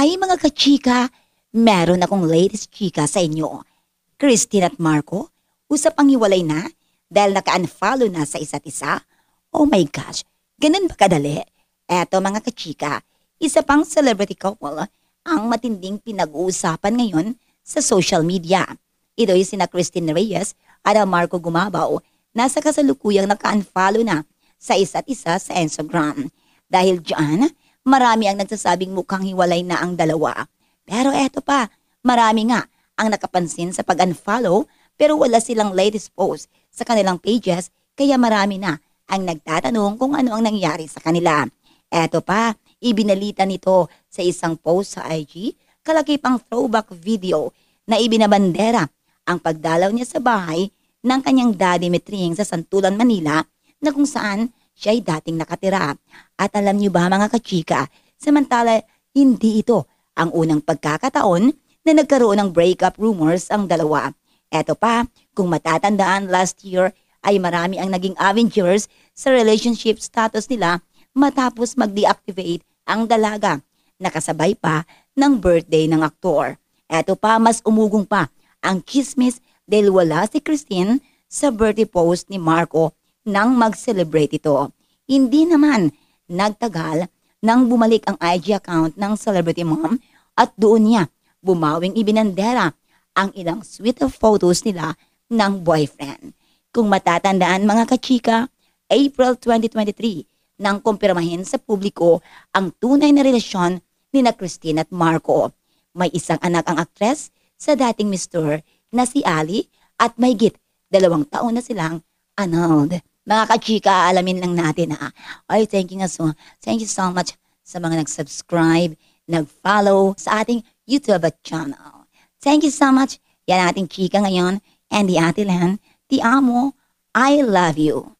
Hi mga kachika! Meron akong latest chika sa inyo. Christine at Marco, usap ang hiwalay na dahil naka-unfollow na sa isa't isa. Oh my gosh, ganun ba kadali? Eto mga kachika, isa pang celebrity couple ang matinding pinag-uusapan ngayon sa social media. Ito ay sina Christine Reyes at ang Marco Gumabaw na sa kasalukuyang naka-unfollow na sa isa't isa sa Instagram. Dahil dyan, marami ang nagsasabing mukhang hiwalay na ang dalawa. Pero eto pa, marami nga ang nakapansin sa pag-unfollow pero wala silang latest post sa kanilang pages kaya marami na ang nagtatanong kung ano ang nangyari sa kanila. Eto pa, ibinalita nito sa isang post sa IG, kalakipang throwback video na ibinabandera ang pagdalaw niya sa bahay ng kanyang daddy Metring sa Santulan, Manila na kung saan siya ay dating nakatira. At alam niyo ba mga kachika, samantala hindi ito ang unang pagkakataon na nagkaroon ng breakup rumors ang dalawa. Eto pa, kung matatandaan last year ay marami ang naging Avengers sa relationship status nila matapos mag-deactivate ang dalaga. Nakasabay pa ng birthday ng aktor. Eto pa, mas umugong pa ang chismis dahil wala si Christine sa birthday post ni Marco nang mag-celebrate ito. Hindi naman nagtagal nang bumalik ang IG account ng celebrity mom at doon niya bumawing ibinandera ang ilang sweet photos nila ng boyfriend. Kung matatandaan mga kachika, April 2023 nang kumpirmahin sa publiko ang tunay na relasyon ni na Christine at Marco. May isang anak ang aktres sa dating mister na si Ali at mahigit 2 taon na silang annulled. Mga kachika, alamin lang natin ha. Ay, thank you so much sa mga nag-subscribe, nag-follow sa ating YouTube channel. Thank you so much. Yan ang ating chika ngayon. And the Ate Len, Ti Amo, I love you.